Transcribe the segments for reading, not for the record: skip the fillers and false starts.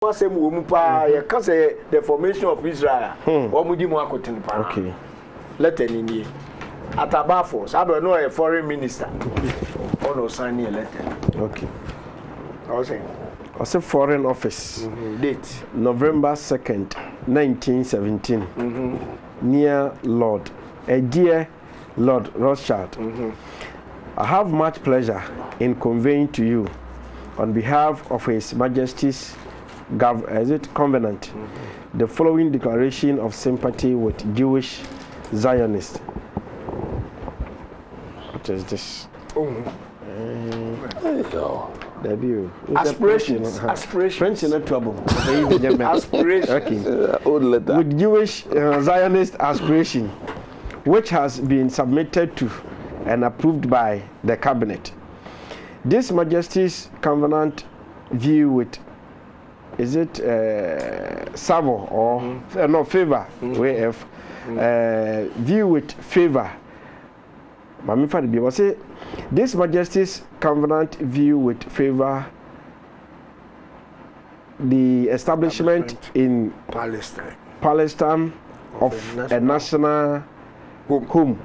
say Mumupa, you can say the formation of Israel, or Mudimuakotin. Okay. Let any at about force. I don't know a foreign minister or no signing a letter. Okay. I was saying. As a foreign office. Date November 2nd, 1917. Near Lord, a dear Lord Rothschild. I have much pleasure in conveying to you, on behalf of His Majesty's Covenant, the following declaration of sympathy with Jewish Zionists. What is this? Debut. Aspirations. French in trouble. Aspirations. Okay. With Jewish Zionist aspiration, which has been submitted to and approved by the cabinet. This Majesty's Covenant view with, is it Savo or no favor? View with favor. This Majesty's Covenant view with favor the establishment in Palestine of a national home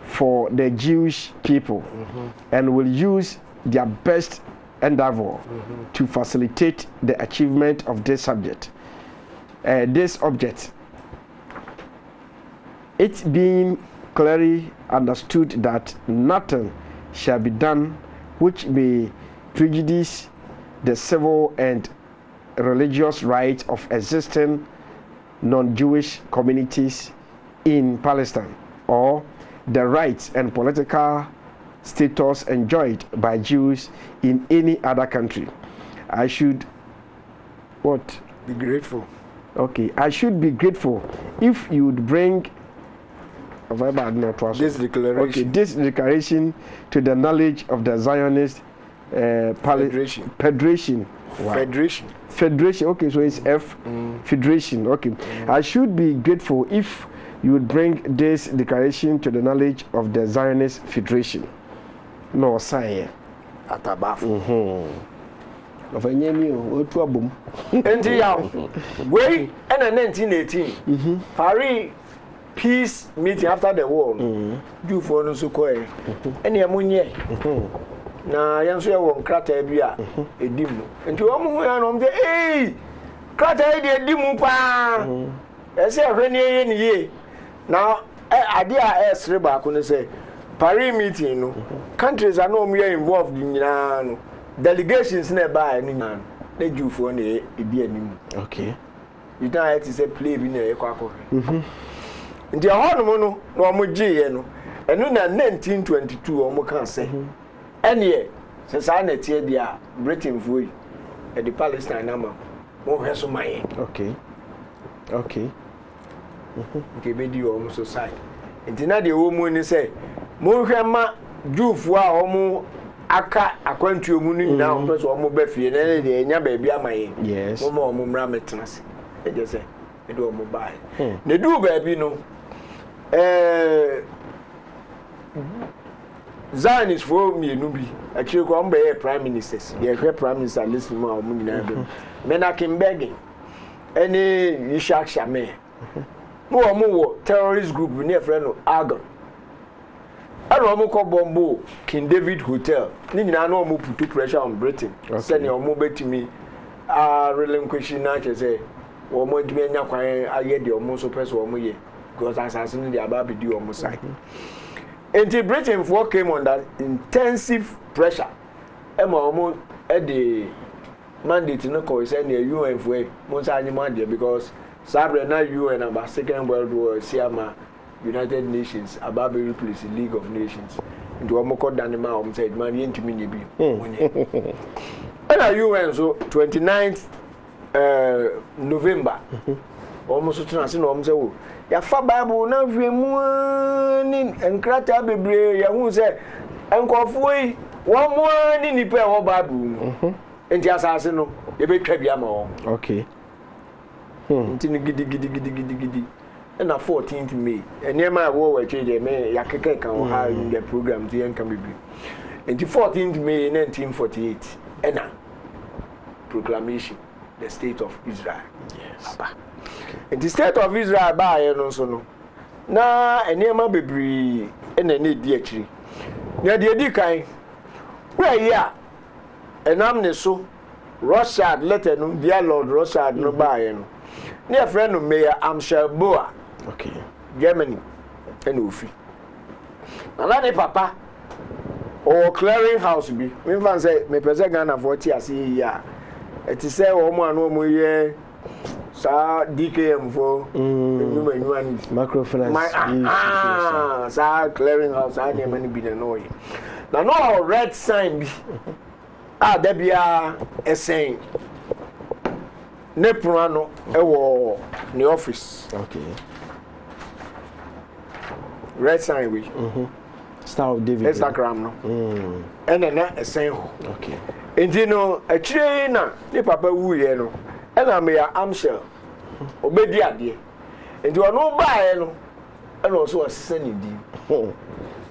for the Jewish people, and will use their best endeavor to facilitate the achievement of this object. It being clearly understood that nothing shall be done which may prejudice the civil and religious rights of existing non-Jewish communities in Palestine, or the rights and political status enjoyed by Jews in any other country. I should be grateful. Okay, I should be grateful if you would bring this declaration. Okay, this declaration to the knowledge of the Zionist Federation. Wow. Federation. Okay, so it's Federation. Okay, I should be grateful if you would bring this declaration to the knowledge of the Zionist Federation. No, say. Atabaf. Of a new trouble. And way and 1918. Paris peace meeting after the war. Do for no so quiet. Any amunye. Na yanso ya won krata bia edimu. Enti o mu ya no mde krata e edimu pa. Ese ahwani ye ni ye. Now, ade a esre ba ko ne say Paris meeting no countries are no more involved in no delegations na ba ni na Jewfo na e bi anim. Okay. You don't have to say play bi na e kwa ko. Ndi ahono no na omo giye no enu na 1922 omo kan say ene se sa na tie dia Britain foi e di Palestine na ma mo hweso maye. Okay. Okay, be di omo society. Nti na de wo mu ni say mo hwema Jewfo a omo aka akwantuo mu ni na omo so omo ba fie na de enya ba bia maye. Yes. Omo mra metenase. E je say e do omo bai. Ne du ba bi no Zionist for mienu bi akire ko mba ye prime ministers ye hwe prime minister list mu a omu nyina be Menachem Begin ene Ishak Shamir no omu wo terrorist group ni e friend no Argon aro omu ko bombo King David Hotel ni nyina na omu put pressure on Britain say ne omu betimi relinquishing na che say omu adimi anya kwan aye de omu so person omu ye because assassin the about do on side. Until Britain came under intensive pressure. Emma at the mandate no call send the UN for Monsa mandate because Sabrina UN about Second World War Siama United Nations about the replace the League of Nations. Into Omoko Danima said man into me be. And a UN so 29th November. Almost to no ya fa Bible na hwemu ni enkrata bebre ya hu se enkofo yi wo mo ni nipa e ho Bible enti asase no ye betwa bia ma wo okay enti ni gidi na 14th May enema wo wa twe de me ya keke kan wo ha in the program ti en kan bebre enti 14th May 1948 ena proclamation the state of Israel. Yes. In the state of Israel, ba no so no. Na enema bebree ena na di akiri. Na de di kan. Where ya? Enam ne so Russia letter no dear Lord Russia no ba no. Ne friend no Mayor Amshel Boa. Okay. Germany and Ufi. Na ne papa or clearing house bi. Me fan say me pese Ghana 40 asi ya. It is say o mo anu mo ye sa DKM for microfinance sa clearing house and the money be the no. Na no red sign bi. Ah there be a saying ne prano e wo ne office. Okay. Red sign we. Star of David. Instagram no. And then a saying. Okay. Enti no a chire na ne papa wu ye no. E na me ya Amshel. Obedi ade. Enti ono ba no. E no so asese ni di.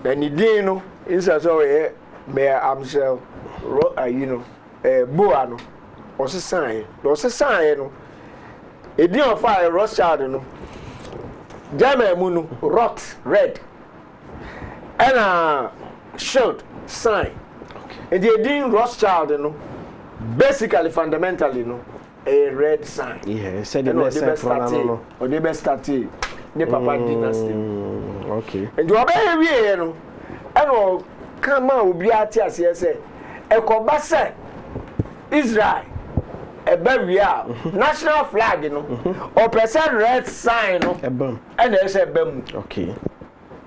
Na ni din no insa so ye me ya Amshel you know Boa no. Osesan no. Edi on fire Rothschild no. German mu no rot red. And shield sign. And the Dean Rothschild, you know, basically, fundamentally, you know, a red sign. Yeah, said the best started. The Papa dynasty. Okay. And you are very, you know, and come out, be at yes, a Kobasa Israel, a barrier, national flag, you know, or percent red sign, and there's a bem. Okay.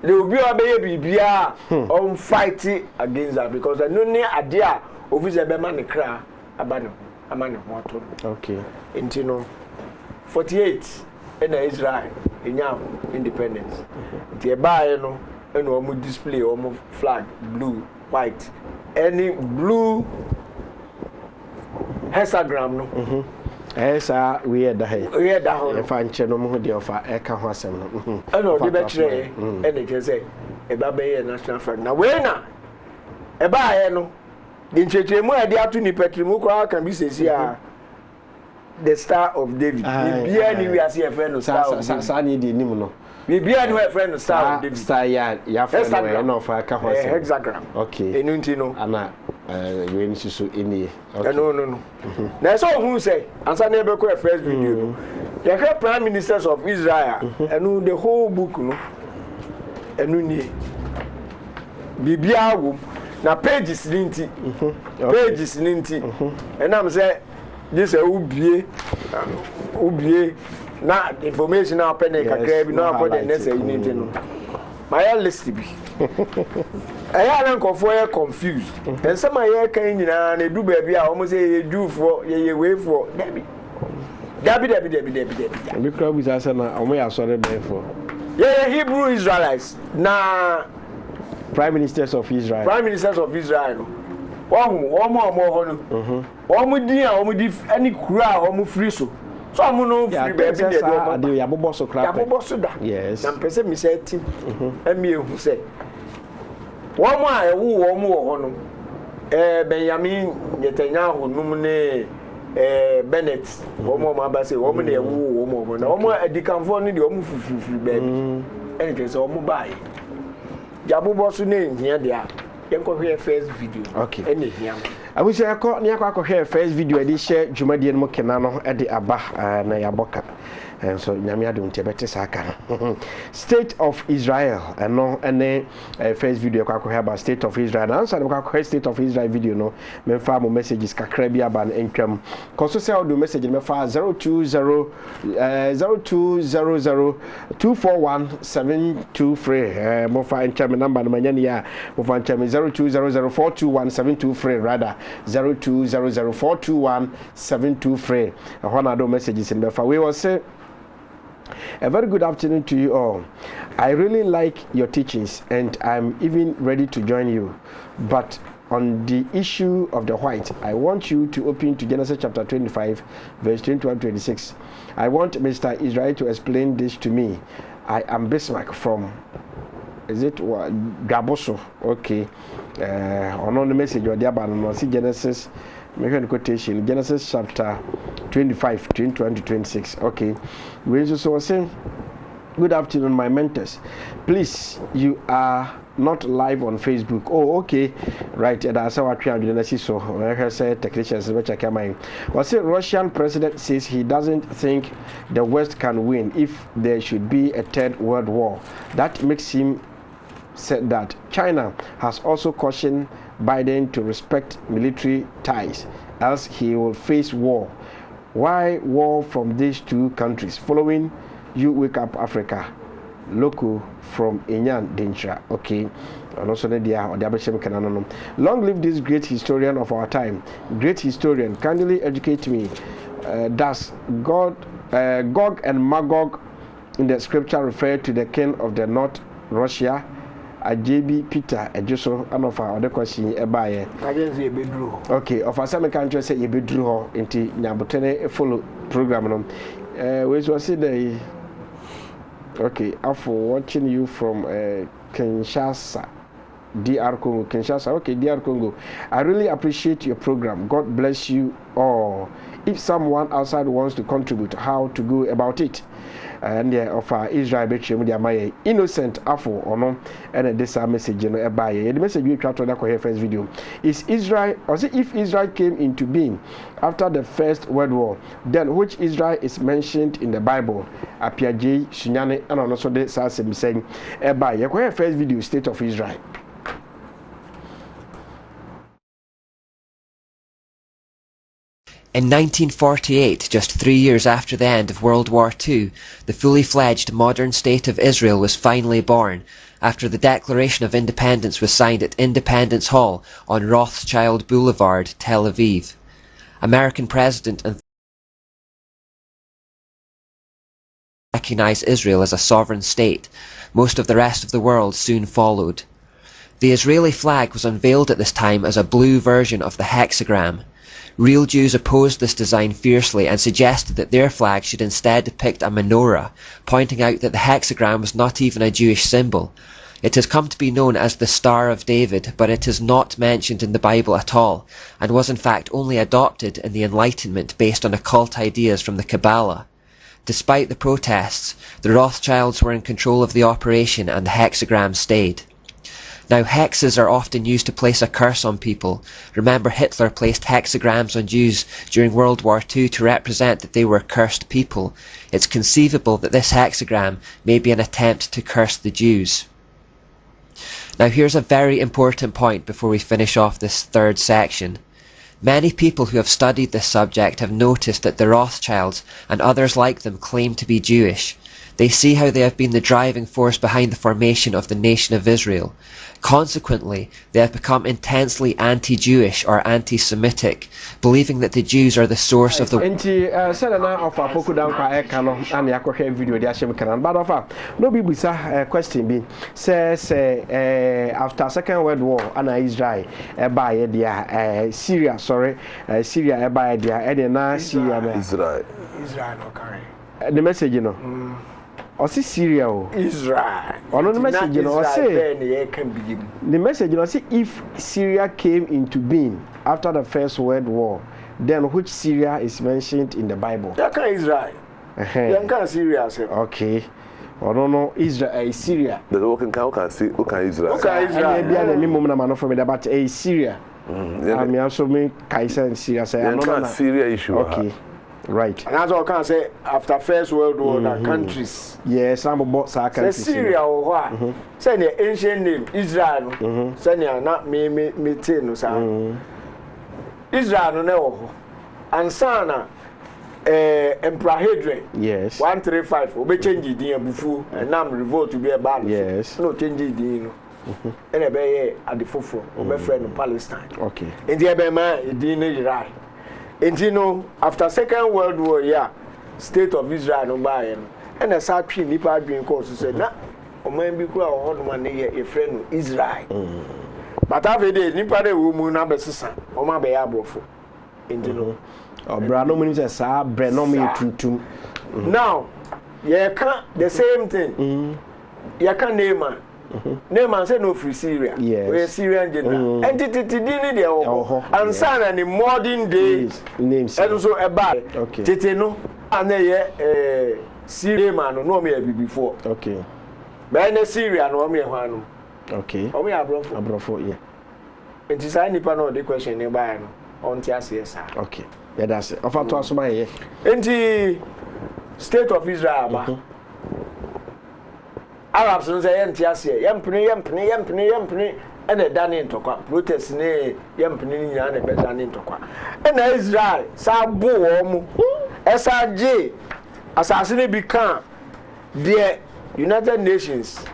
They will be a baby on fighting against that because I know near idea of his man cry about a man of water. Okay. In 48 in Israel in your independence. The buy no and almost display almost flag blue, white, any blue hexagram no. Esa we da he. We da ho. E fa nche no mo de ofa e ka ho asem no. E no de be kire e de je say e ba be ye national flag. Na we na e ba ye no. De nchechemu e de atu ni petrimu kwa kan bi sesi a the Star of David. Bibia ni we ase e friend no Star of David. Sa ni de nim no. Bibia ni we friend no Star of David. Star ya friend no e no fa ka ho asem. Hexagram. Okay. Enu nti no. Ana we ni susu eni. Okay. No. Na so who say answer na be ko first video no. The prime ministers of Israel and the whole book no. Enu ni. Bibia wo na pages ninti. Pages ninti. And am say this ubie na information na pen kakra bi na for the next unit no. My list bi. I am confused. And some are can nyina na do baby a almost say do for ye way for Debbie. We crowd with us na omo ya sore be for. Yeah, Hebrew Israelites na Prime Ministers of Israel. Omo ho no. Omo din a omo di any kura omo free so. So omo no free baby dey do. Ya bobo so crap. Ya bobo so da. Yes. Na pese mi say team. Emi ehu say one more a one more no Benjamin Netanyahu num ne Bennett one more ma ba say one na ewu one more na one more edikanfo no de one fufufu baby any case one buy jabubo so na ehia de a yenko hwe first video okay any ehia abusi akọ ne akọ hwe first video edi share dwumadie no kena no edi aba na yaboka and so nyame adum tebete saka State of Israel and no any first video kwa ko about State of Israel and so kwa ko State of Israel video no me fa mo messages kakra bi aba na entwam koso say audio message me fa 0200241723 mo fa entwam number no manya ne ya mo fa entwam 0200421723 rather 0200421723 hona do messages me fa we will say a very good afternoon to you all. I really like your teachings and I'm even ready to join you. But on the issue of the white, I want you to open to Genesis chapter 25, verse 21-26. I want Mr. Israel to explain this to me. I am Bismarck from, is it Gaboso? Okay. On the message or the see Genesis, make a quotation. Genesis chapter 25, 21 to 26. Okay. We also was saying, good afternoon, my mentors. Please, you are not live on Facebook. Oh, okay. Right. That's our so I said technicians which I can. Was it Russian president says he doesn't think the West can win if there should be a third world war. That makes him said that China has also cautioned Biden to respect military ties, else he will face war. Why war from these two countries? Following you, Wake Up Africa, local from Enyan Dintra. Okay, and also long live this great historian of our time. Great historian, kindly educate me. Does Gog and Magog in the scripture refer to the king of the North, Russia? JB Peter Ejoso anofa ode question ebaye agency e bedru. Okay, of asame country say e bedru ho nti nyabotene follow program no we so say the okay after watching you from Kinshasa, DR Congo. Kinshasa, okay, DR Congo. I really appreciate your program. God bless you all. If someone outside wants to contribute, how to go about it? And of Israel betray media my innocent afo or no, and this message you know by the message we try to that first video is Israel, or say if Israel came into being after the First World War, then which Israel is mentioned in the Bible? Apiaje Sunyane and also the Sasem saying by your first video, State of Israel. In 1948, just 3 years after the end of World War II, the fully fledged modern state of Israel was finally born, after the Declaration of Independence was signed at Independence Hall on Rothschild Boulevard, Tel Aviv. American President and recognized Israel as a sovereign state. Most of the rest of the world soon followed. The Israeli flag was unveiled at this time as a blue version of the hexagram. Real Jews opposed this design fiercely and suggested that their flag should instead depict a menorah, pointing out that the hexagram was not even a Jewish symbol. It has come to be known as the Star of David, but it is not mentioned in the Bible at all, and was in fact only adopted in the Enlightenment based on occult ideas from the Kabbalah. Despite the protests, the Rothschilds were in control of the operation and the hexagram stayed. Now hexes are often used to place a curse on people. Remember, Hitler placed hexagrams on Jews during World War II to represent that they were cursed people. It's conceivable that this hexagram may be an attempt to curse the Jews. Now here's a very important point before we finish off this third section. Many people who have studied this subject have noticed that the Rothschilds and others like them claim to be Jewish. They see how they have been the driving force behind the formation of the nation of Israel. Consequently, they have become intensely anti-Jewish or anti-Semitic, believing that the Jews are the source of the... question says after Second World War, Israel Syria, Syria the message, you know. Or see Syria, Israel. Or no message, you know. Or say the message, you know. See if Syria came into being after the First World War, then which Syria is mentioned in the Bible? Israel. Syria. Okay. Or no, Israel, Syria. The local can see Israel. Israel. Maybe I need more man from about a Syria. I mean, also me Kaiser and Syria. Say Syria issue. Okay. Right. And that's all I can say after First World War, the countries. Yes, some about countries. Syria or what? Say the ancient name Israel. Say not me Israel no. And Sana Emperor Hadrian. Yes. 135. We change the bufu and now revolt to be a bad. Yes. No change the and a bay at the fufu. My friend in Palestine. Okay. In the Abema, it didn't right. And you know, after Second World War, yeah, State of Israel no buy and a sad tree nipa being course said, nah, or maybe go on one day a friend Israel. But every day, nipa de woman number sister, or my be able for. And you know, or Brano means a sa brenomi to now, yeah, can't the same thing. You can name man. name man say no free Syria. Yes. We Syrian general. Entity dini de ho. And sana ni modern day names. And so eba. Okay. Tete no ane ye Syria man no me be before. Okay. Ba na Syria no me hwanu. Okay. O me abrofo. Abrofo, yeah. Enti sai nipa no the question ne ba no. On ti ase sa. Okay. Yeah, that's it. Ofa to asoma ye. Enti State of Israel ba. Arabs no say enti ase yempene ene dane ntokwa protest ne yempene nyina na be dane ntokwa ena Israel sa bo wo mu esa je asase ne bi kan the United Nations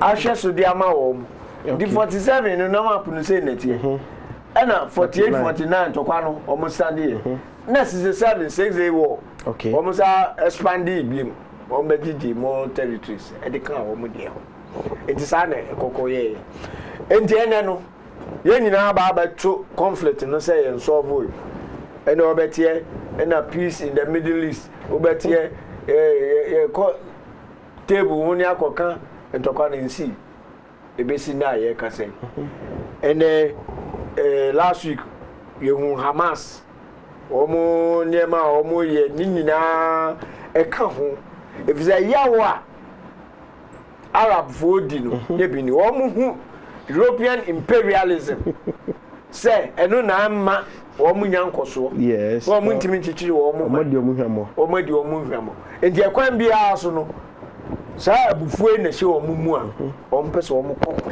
Usher so dia ma wo mu the 47 no na map no say netie ena 48 49 ntokwa no omo stand here na 67 6 war okay omo sa expand biem o medidi more territories e de kan wo mu de ho enti sa na ekokoye enti ene no ye nyina ba to conflict no say en solve ene obetie ena peace in the Middle East obetie table woni akokan entokwa na nsi ebesi na ye ka say ene last week ye hu Hamas omo niema omo ye nyina e ka ho if say yawa Arab fodi no ye bi ni omo hu European imperialism say eno na amma omo nyankoso yes omo ntimi chichiri omo di omo hwamo enti ekwan bia so no sa abufue na hye omo mu a omo pese omo kokko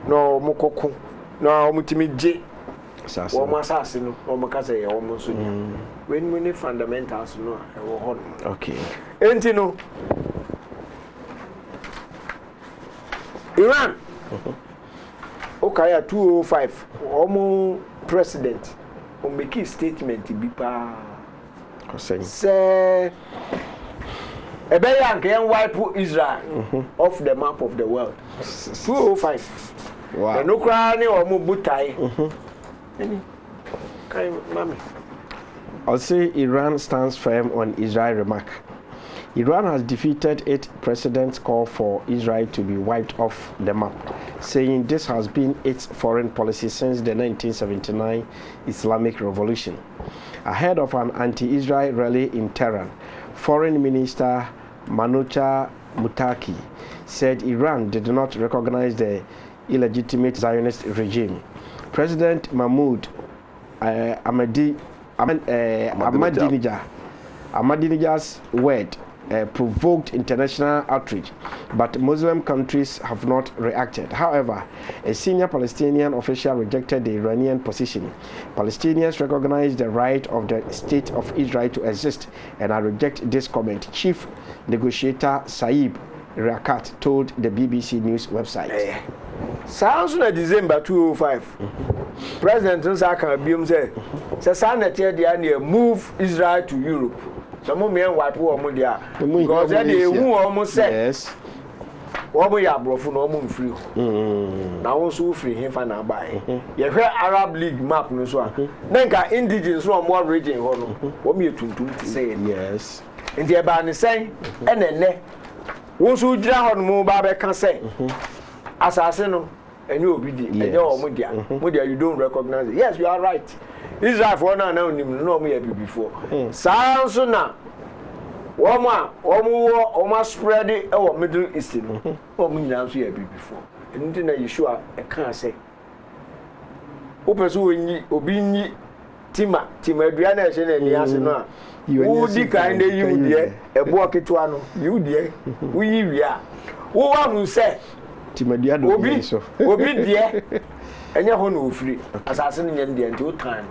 no omo kokko no omo timi je sasa omo asase no omo ka say omo so nya when we fundamentals no e wo ho no okay enti no Iran okay 205 omo president o make a statement bi pa say ebe ya nke yan wipe Israel off the map of the world 205 wow no kra ni omo butai any kai mami I'll say Iran stands firm on Israel remark. Iran has defeated its president's call for Israel to be wiped off the map, saying this has been its foreign policy since the 1979 Islamic Revolution. Ahead of an anti-Israel rally in Tehran, Foreign Minister Manoucha Mutaki said Iran did not recognize the illegitimate Zionist regime. President Mahmoud Ahmadinejad's word provoked international outrage, but Muslim countries have not reacted. However, a senior Palestinian official rejected the Iranian position. Palestinians recognize the right of the state of Israel to exist, and I reject this comment, Chief Negotiator Saib Rakat told the BBC News website. Sounds like December 205. President Nsaka Bium said, Sasanete move Israel to Europe. Some men wipe woman there. Because they who almost said, yes, what we are broken no more free. Now also free him for now buy. You hear Arab League map no so. Nenka indigenous from one region hono. What me to say? Yes. And the ban is saying, and then once you draw on mobile can say, assassin. And you obedient, and you're Mudia, you don't recognize it. Yes, you are right. Israel for now, no me before. Sounds so now. One spread it our Middle East. Oh, me now see before. And then you sure I can't say. Open so obini Tima Adriana and Yasina. You did kind of you, dear, a walk it one, you dear. We are. Who say? Obi dear enya ho no free asase no nyem dear nti time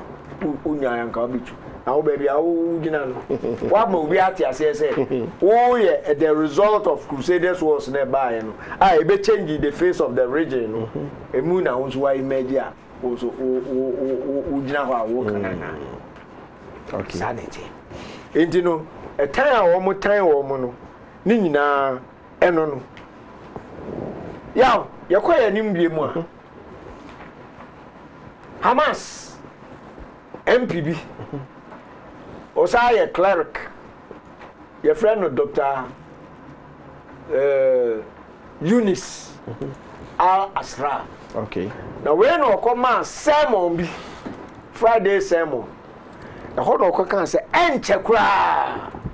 unya yanka obitu na wo baby awu gina no wa ma obi ati ase say wo ye the result of Crusaders wars na buy no e be change the face of the region no emu na wo so wa imagine a wo so wo gina ho a wo kana na okay sanity enti no e time a wo mo time wo mo no ni nyina eno no Yow, you call your name be more. Hamas, MPB, Osaya cleric, your friend of Dr. Eunice Al Asra. Okay. Now when we come on sermon bi Friday sermon. The whole of can say enche kra.